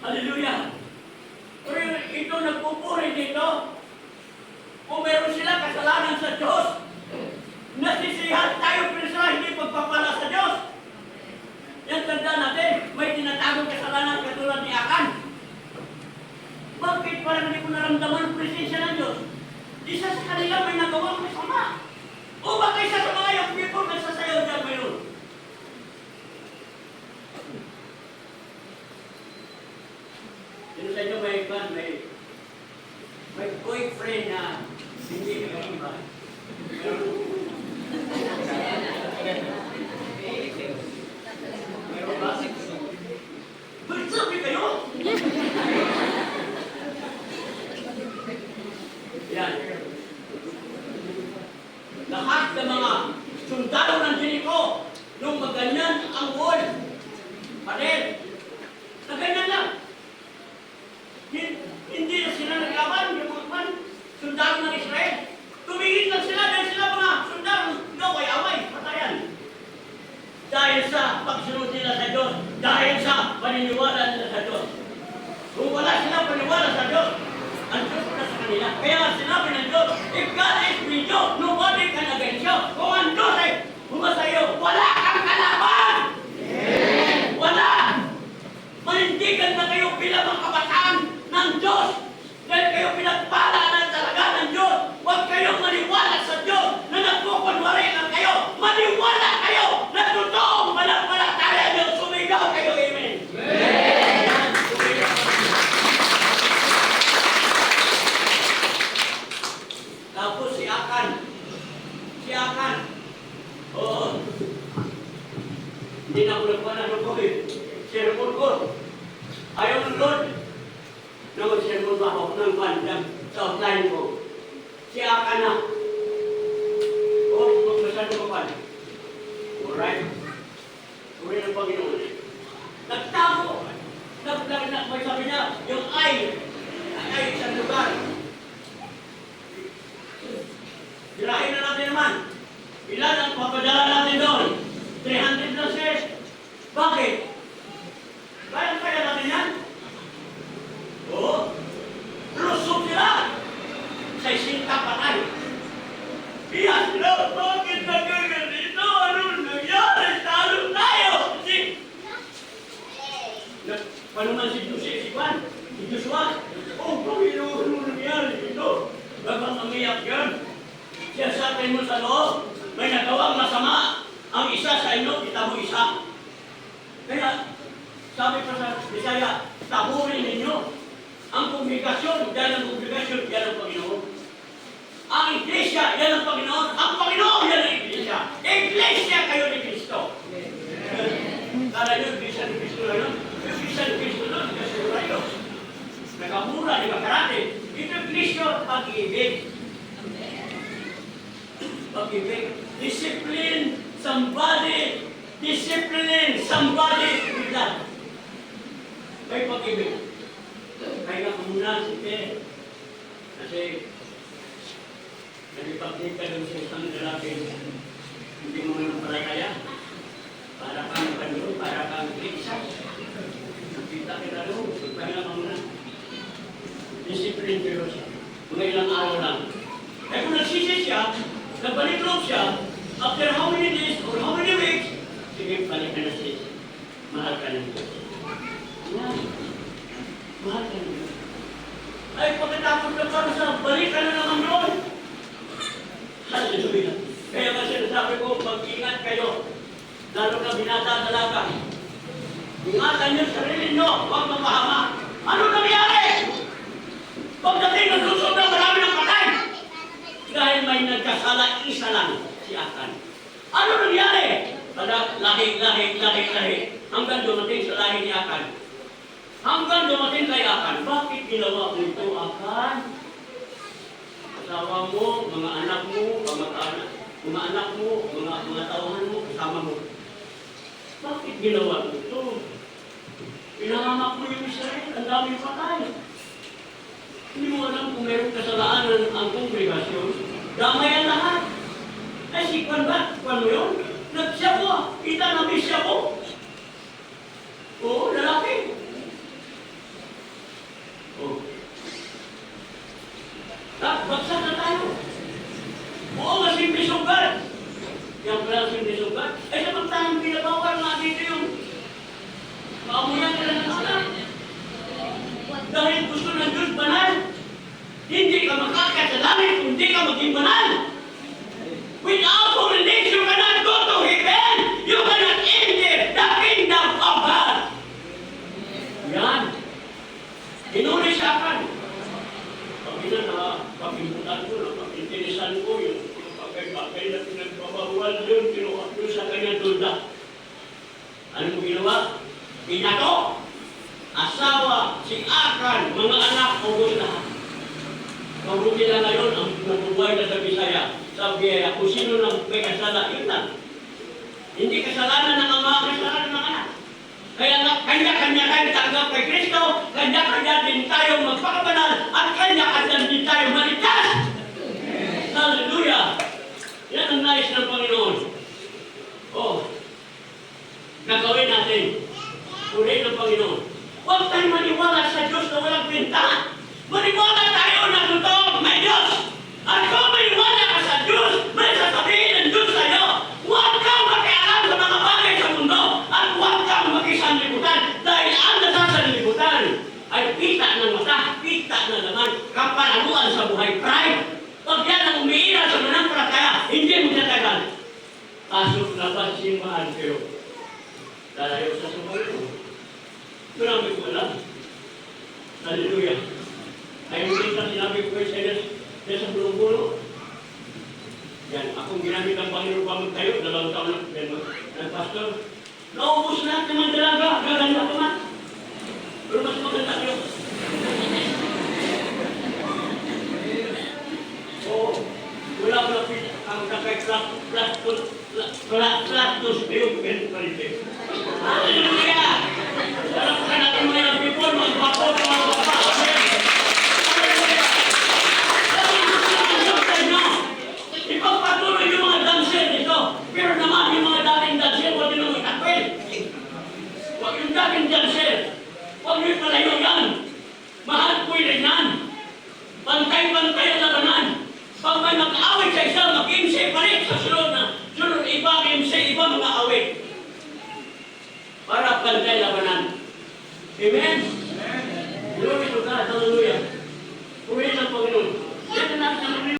Hallelujah. Pero ito nagpupuri dito. Kung meron sila kasalanan sa Diyos, nasisihan tayo pero sila hindi pagpapala sa Diyos. Yan tanda natin, may tinatagong kasalanan katulad ni Akan. Bakit parang hindi ko naramdaman ang presensya ng Diyos? Isa sa kanila may nagawang masama. O baka isa sa mga young people nagsasayaw dyan mayroon. Sino sa inyo may boyfriend na hindi kakaiba? Meron ba? Magsabi kayo? Yan. Lahat ng mga sundalo ng Jericho, nung maganyan ang wall, panel, na ganyan lang. Hindi na sila naglaban, yung mga sundalo ng Israel. Tumingin lang sila dahil sila mga sundalo, away-away, patayan. Dahil sa pagsunod nila sa Diyos, dahil sa paniniwala nila sa Diyos. Kung wala silang paniniwala sa Diyos, ang Diyos na sa kanila. Kaya sinabi ng Diyos, if God is with you, nobody can against you. Kung ang Diyos ay humasayo, wala kang kalaban! Wala! Manindigan na kayo bilang mga kabataan ng Diyos. Dahil kayo pinagpala na talaga ng Diyos. Huwag kayong maniwala sa Diyos na nagpupunwari lang kayo. Maniwala kayo na totoong managpalataya niyo. Sumigaw kayo, amen. Amen. Tapos si Akan. Oo. Hindi na ako nagpa na ko eh. Sermon ko. Ayaw ng Lord. Nung sermon ba ako ng bandang sa outline ko. Si Akan na. Masyado ko pa. Alright? Uri ng Panginoon. Nagtago. May sabi niya, yung ay isang lugar. Sirahin na natin naman. Ilan ang papadala natin doon? 300 na shares. Bakit? Kaya natin yan? Oo. Lusog sila. Sa isinta patay. Iyan sila. Bakit nagkagal dito? Anong nangyari? Talo tayo! Paano man si Joshua? Oh, Panginoon, ano nangyari dito? Babang umiyak yan. Siya sa atin mo sa loob, may nagawang masama. Ang isa sa inyo, kita mo isa. Kaya, sabi pa sa Bisaya, taburin ninyo. Ang kongregasyon, yan ang kongregasyon, yan ang Panginoon. Ang iglesia, yan ang Panginoon. Ang Panginoon, yan ang iglesia. Iglesia kayo ni Kristo. Kala nyo, iglesia ni Kristo na yun. Yung iglesia ni Kristo nun, kasi tayo. Nakamura, di ba karate? Ito iglesia, pag-ibig. Pag-ibig. Discipline somebody. Discipline somebody with that. May pag-ibig. Kaya ka muna, sige. Kasi, nagipag-ibig ka doon sa isang lalaki. Hindi mo naman pala kaya. Para kang kanyo, para kang kriksas. Nakita kita doon, kaya ka muna. Discipline kayo siya. Mga ilang araw lang. Kaya kung nagsisi siya, nagbalik loob siya, after how many days or how many weeks, sige, balik ka na siya. Mahal ka na siya. Yan. Mahal ka na siya. Ay, pagkatapos na para sa balik ka na naman doon. Hallelujah. Kaya kasi nasabi ko, mag-ingat kayo. Lalo na binata talaga. Ingatan niyo sarili niyo, huwag mapahama. Ano nangyari? Pagdating ng susod na marami ng patay. Dahil may nagkasala, isa lang si Akan. Ano nangyari? Lahi. Hanggang dumating sa lahi ni Akan. Hanggang dumating kay Akan. Bakit ginawa mo ito, Akan? Asawa mo, mga anak mo, mga tawahan mo, kasama mo. Bakit ginawa mo ito? Pinahamak mo yung Israel, ang daming patay. Hindi mo alam kung mayroong kasalanan ang kongregasyon. Damay ang lahat. Ay, si Kwan ba? Kwan mo yun? Nagsya ko. Kita namin siya ko. Oo, lalaki. ba? Inato, asawa, si Akan, mga anak, ugos lahat. Mabuti na ngayon ang nabubuhay na sa Bisaya, sa Biyaya, kung sino lang may kasala, yun lang. Hindi kasalanan ng ama, kasalanan ng anak. Kaya nga, kanya-kanya tayo tanggap kay Kristo, kanya-kanya din tayo magpakabanal, at kanya-kanya din tayo maligtas. Hallelujah! Yan ang nais ng Panginoon. Oh, gagawin natin. Purihin ng Panginoon. Huwag tayo maniwala sa Diyos na walang pinta. Maniwala tayo na totoo may Diyos. At kung maniwala ka sa Diyos, may sasabihin ng Diyos sa'yo. Huwag kang makialam sa mga bagay sa mundo. At huwag kang makisanlibutan. Dahil ang nasasanlibutan ay kita ng mata, kita ng laman, kapalaguan sa buhay. Pride. Pag yan ang umiira sa manampalataya, hindi mo tatagal. Pasok na ba simbahan kayo? Lalayo sa sumayo. Marami ko alam. Hallelujah. Ay hindi ka sinabi ko kayo sa bulo-bulo. Yan, akong ginamit ang Panginoon pa magtayo, 2 taon ng pastor. Naubos lahat naman dalaga, gaganda pa man. Pero mas maganda kayo. Oo, wala ko na ang kakay-platos kayo, ganito pa rin kayo. Hallelujah! Alam ka natin mga people, magbato ng mga baba. Ipagpatuloy yung mga dancer dito. Pero naman yung mga dating dancer, huwag nyo nang itakwil. Huwag yung dating dancer. Huwag nyo palayo yan. Mahal po rin yan. Bantay-bantay ang labanan. Pag may mag-awit sa isa, mag-imsi pa rin sa sunod na. Sunod iba, imsi, iba mga awit. Para bantay labanan. Amen? Glory to God. Hallelujah. Purihin ang Panginoon. Yan na natin ang